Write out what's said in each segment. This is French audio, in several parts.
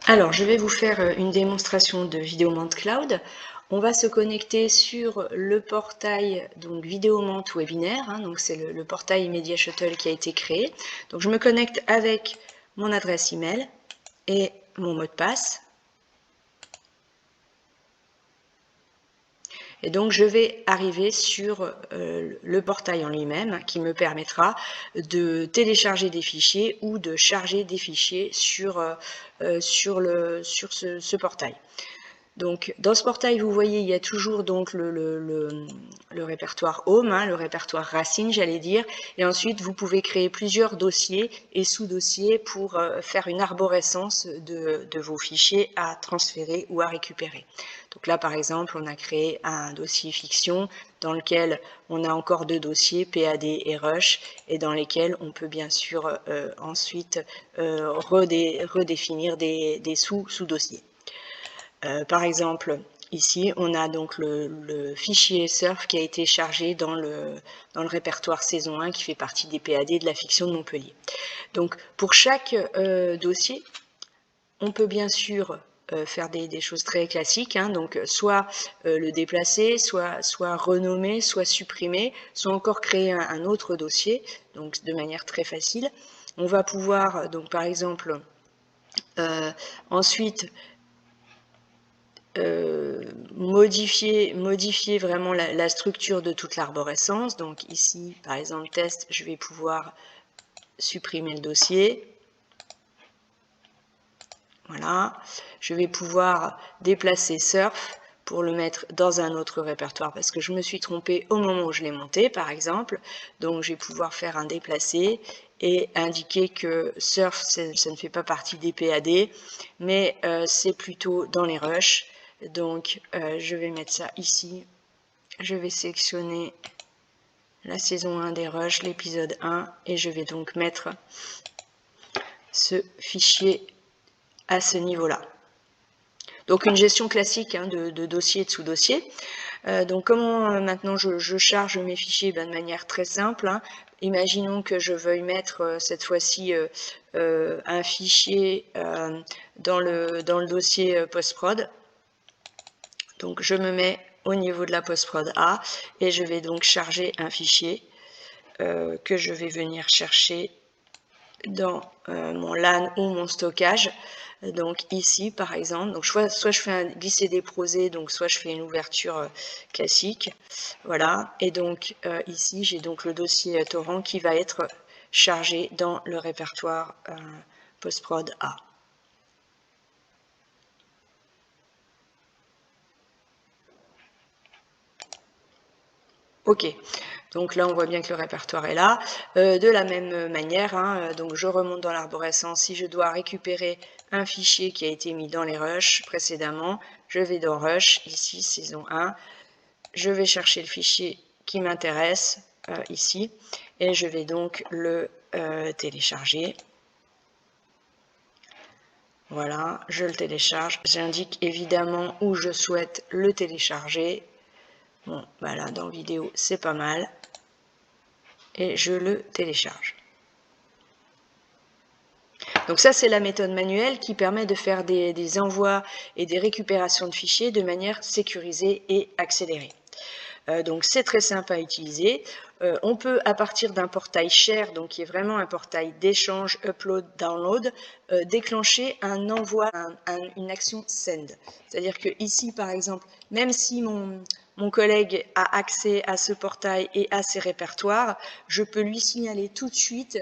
Alors, je vais vous faire une démonstration de Vidéomante Cloud. On va se connecter sur le portail donc Vidéomante Webinaire, donc c'est le portail Media Shuttle qui a été créé. Donc je me connecte avec mon adresse email et mon mot de passe. Et donc je vais arriver sur le portail en lui-même qui me permettra de télécharger des fichiers ou de charger des fichiers sur ce portail. Donc, dans ce portail, vous voyez, il y a toujours donc le répertoire Home, le répertoire racine, j'allais dire, et ensuite vous pouvez créer plusieurs dossiers et sous-dossiers pour faire une arborescence de vos fichiers à transférer ou à récupérer. Donc là, par exemple, on a créé un dossier fiction dans lequel on a encore deux dossiers, PAD et Rush, et dans lesquels on peut bien sûr ensuite redéfinir des sous-dossiers. Par exemple, ici, on a donc le fichier surf qui a été chargé dans le répertoire saison 1 qui fait partie des PAD de la fiction de Montpellier. Donc, pour chaque dossier, on peut bien sûr faire des choses très classiques, donc soit le déplacer, soit renommer, soit supprimer, soit encore créer un autre dossier, donc de manière très facile. On va pouvoir, donc par exemple, ensuite modifier vraiment la structure de toute l'arborescence. Donc ici, par exemple, test, je vais pouvoir supprimer le dossier. Voilà. Je vais pouvoir déplacer surf pour le mettre dans un autre répertoire parce que je me suis trompée au moment où je l'ai monté, par exemple. Donc, je vais pouvoir faire un déplacer et indiquer que surf, ça ne fait pas partie des PAD, mais c'est plutôt dans les rushs. Donc, je vais mettre ça ici. Je vais sélectionner la saison 1 des rushs, l'épisode 1, et je vais donc mettre ce fichier à ce niveau-là. Donc, une gestion classique de dossier et de sous-dossier. Donc, comment maintenant je charge mes fichiers? De manière très simple. Imaginons que je veuille mettre cette fois-ci un fichier dans le dossier post-prod. Donc, je me mets au niveau de la post-prod A et je vais donc charger un fichier que je vais venir chercher dans mon LAN ou mon stockage. Donc ici, par exemple, donc soit je fais un glisser-déposer, donc soit je fais une ouverture classique. Voilà. Et donc ici, j'ai donc le dossier torrent qui va être chargé dans le répertoire post-prod A. Ok, donc là on voit bien que le répertoire est là. De la même manière, donc je remonte dans l'arborescence. Si je dois récupérer un fichier qui a été mis dans les rushs précédemment, je vais dans Rush, ici saison 1, je vais chercher le fichier qui m'intéresse ici et je vais donc le télécharger. Voilà, je le télécharge. J'indique évidemment où je souhaite le télécharger. Bon, bah là, dans vidéo, c'est pas mal. Et je le télécharge. Donc ça, c'est la méthode manuelle qui permet de faire des envois et des récupérations de fichiers de manière sécurisée et accélérée. Donc c'est très simple à utiliser. On peut, à partir d'un portail share, donc qui est vraiment un portail d'échange, upload, download, déclencher un envoi, une action send. C'est-à-dire que ici, par exemple, même si mon collègue a accès à ce portail et à ses répertoires, je peux lui signaler tout de suite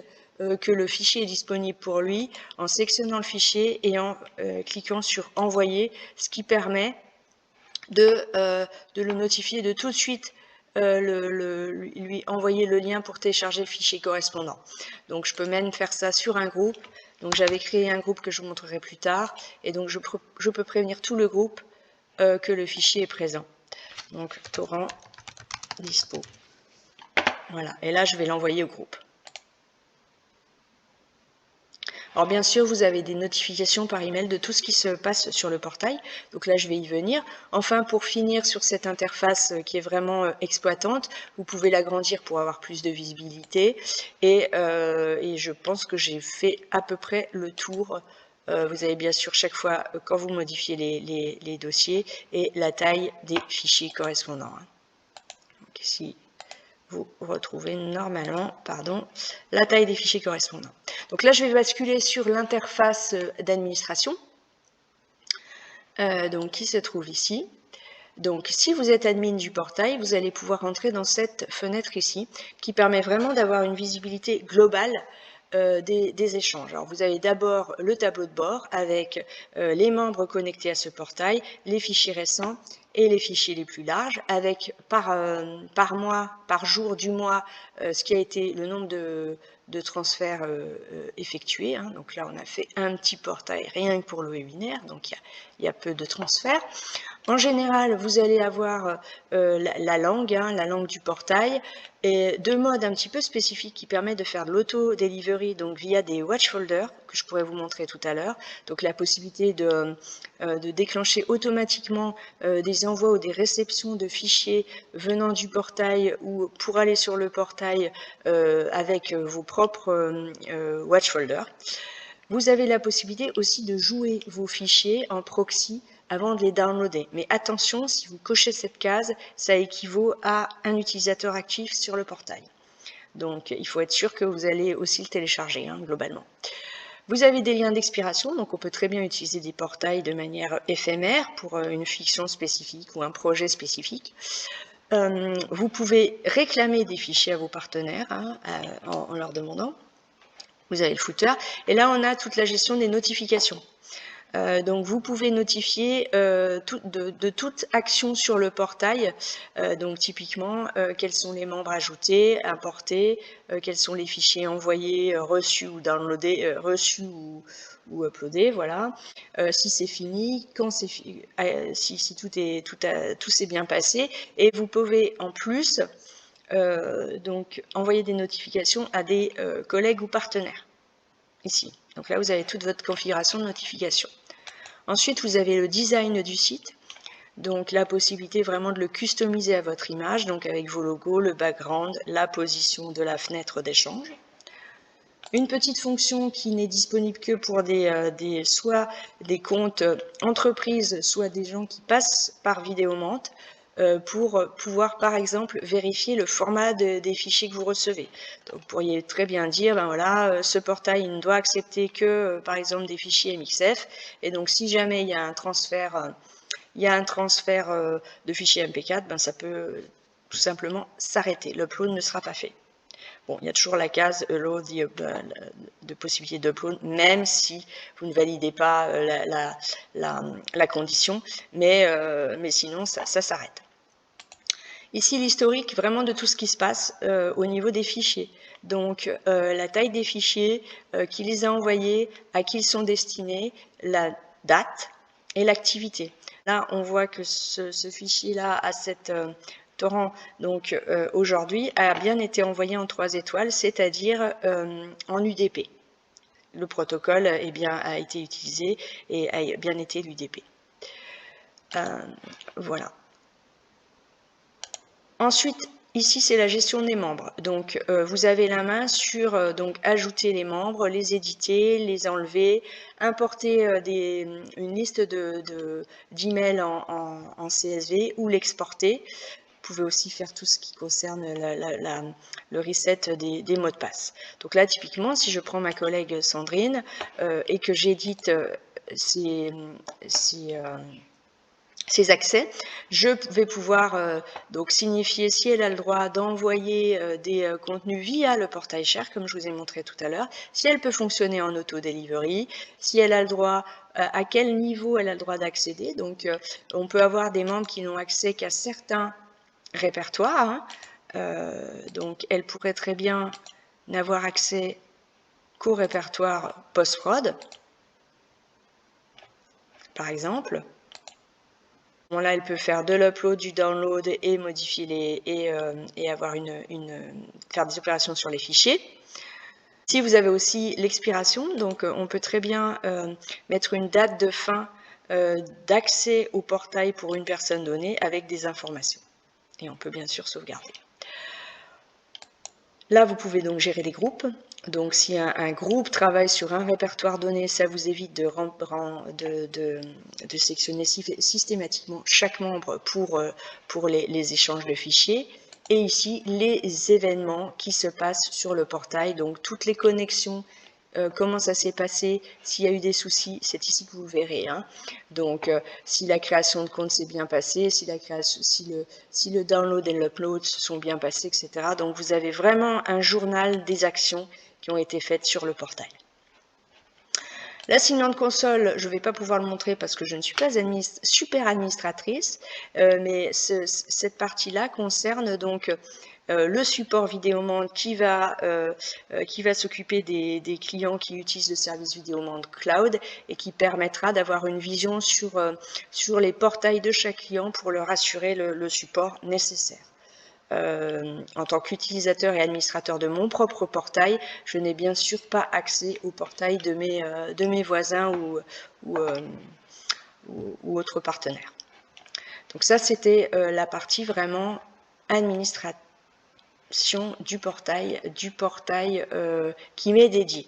que le fichier est disponible pour lui en sélectionnant le fichier et en cliquant sur envoyer, ce qui permet de le notifier, de tout de suite lui envoyer le lien pour télécharger le fichier correspondant. Donc je peux même faire ça sur un groupe. Donc j'avais créé un groupe que je vous montrerai plus tard et donc je peux prévenir tout le groupe que le fichier est présent. Donc torrent dispo. Voilà, et là je vais l'envoyer au groupe. Alors bien sûr, vous avez des notifications par email de tout ce qui se passe sur le portail. Donc là, je vais y venir. Enfin, pour finir sur cette interface qui est vraiment exploitante, vous pouvez l'agrandir pour avoir plus de visibilité. Et je pense que j'ai fait à peu près le tour Vous avez bien sûr chaque fois, quand vous modifiez les dossiers, et la taille des fichiers correspondants. Donc ici, vous retrouvez normalement, la taille des fichiers correspondants. Donc là, je vais basculer sur l'interface d'administration, donc qui se trouve ici. Donc, si vous êtes admin du portail, vous allez pouvoir entrer dans cette fenêtre ici, qui permet vraiment d'avoir une visibilité globale des échanges. Alors, vous avez d'abord le tableau de bord avec les membres connectés à ce portail, les fichiers récents et les fichiers les plus larges, avec par mois, par jour du mois, ce qui a été le nombre de transferts effectués. Donc là, on a fait un petit portail rien que pour le webinaire, donc il y a peu de transferts. En général, vous allez avoir la langue du portail, et deux modes un petit peu spécifiques qui permettent de faire de l'auto-delivery, donc via des watch folders, que je pourrais vous montrer tout à l'heure. Donc la possibilité de déclencher automatiquement des envois ou des réceptions de fichiers venant du portail ou pour aller sur le portail avec vos propres watch folders. Vous avez la possibilité aussi de jouer vos fichiers en proxy avant de les downloader. Mais attention, si vous cochez cette case, ça équivaut à un utilisateur actif sur le portail. Donc, il faut être sûr que vous allez aussi le télécharger, globalement. Vous avez des liens d'expiration, donc on peut très bien utiliser des portails de manière éphémère pour une fiction spécifique ou un projet spécifique. Vous pouvez réclamer des fichiers à vos partenaires en leur demandant. Vous avez le footer. Et là, on a toute la gestion des notifications. Donc vous pouvez notifier de toute action sur le portail, donc typiquement quels sont les membres ajoutés, importés, quels sont les fichiers envoyés, reçus ou downloadés, reçus ou uploadés, voilà. Si c'est fini, quand c'est si tout s'est bien passé, et vous pouvez en plus donc envoyer des notifications à des collègues ou partenaires ici. Donc là vous avez toute votre configuration de notification. Ensuite, vous avez le design du site, donc la possibilité vraiment de le customiser à votre image, donc avec vos logos, le background, la position de la fenêtre d'échange. Une petite fonction qui n'est disponible que pour soit des comptes entreprises, soit des gens qui passent par Vidéomant, pour pouvoir par exemple vérifier le format des fichiers que vous recevez. Donc vous pourriez très bien dire, ben voilà, ce portail il ne doit accepter que par exemple des fichiers MXF, et donc si jamais il y a un transfert, de fichiers MP4, ben ça peut tout simplement s'arrêter, l'upload ne sera pas fait. Bon, il y a toujours la case allow de possibilité d'upload, même si vous ne validez pas la condition, mais sinon ça s'arrête. Ici, l'historique vraiment de tout ce qui se passe au niveau des fichiers. Donc, la taille des fichiers, qui les a envoyés, à qui ils sont destinés, la date et l'activité. Là, on voit que ce fichier-là a cette torrent, donc aujourd'hui, a bien été envoyé en 3 étoiles, c'est-à-dire en UDP. Le protocole a été utilisé et a bien été l'UDP. Voilà. Ensuite, ici, c'est la gestion des membres. Donc, vous avez la main sur donc ajouter les membres, les éditer, les enlever, importer une liste d'emails en CSV ou l'exporter. Vous pouvez aussi faire tout ce qui concerne le reset des mots de passe. Donc là, typiquement, si je prends ma collègue Sandrine et que j'édite ces accès, je vais pouvoir donc signifier si elle a le droit d'envoyer des contenus via le portail Share, comme je vous ai montré tout à l'heure, si elle peut fonctionner en auto-delivery, si elle a le droit, à quel niveau elle a le droit d'accéder. Donc, on peut avoir des membres qui n'ont accès qu'à certains répertoires. Donc, elle pourrait très bien n'avoir accès qu'au répertoire post-prod, par exemple. Bon, là, elle peut faire de l'upload, du download et modifier et avoir faire des opérations sur les fichiers. Ici, vous avez aussi l'expiration, donc on peut très bien mettre une date de fin d'accès au portail pour une personne donnée avec des informations. Et on peut bien sûr sauvegarder. Là, vous pouvez donc gérer les groupes. Donc, si un groupe travaille sur un répertoire donné, ça vous évite de sectionner systématiquement chaque membre pour les échanges de fichiers. Et ici, les événements qui se passent sur le portail, donc toutes les connexions, comment ça s'est passé, s'il y a eu des soucis, c'est ici que vous verrez. Hein. Donc, si la création de compte s'est bien passée, si le download et l'upload se sont bien passés, etc. Donc, vous avez vraiment un journal des actions qui ont été faites sur le portail. L'assignement de console, je ne vais pas pouvoir le montrer parce que je ne suis pas super administratrice, mais cette partie-là concerne donc le support Vidéomande qui va s'occuper des clients qui utilisent le service Vidéomande Cloud et qui permettra d'avoir une vision sur les portails de chaque client pour leur assurer le support nécessaire. En tant qu'utilisateur et administrateur de mon propre portail, je n'ai bien sûr pas accès au portail de mes voisins ou autres partenaires. Donc ça, c'était la partie vraiment administration du portail qui m'est dédié.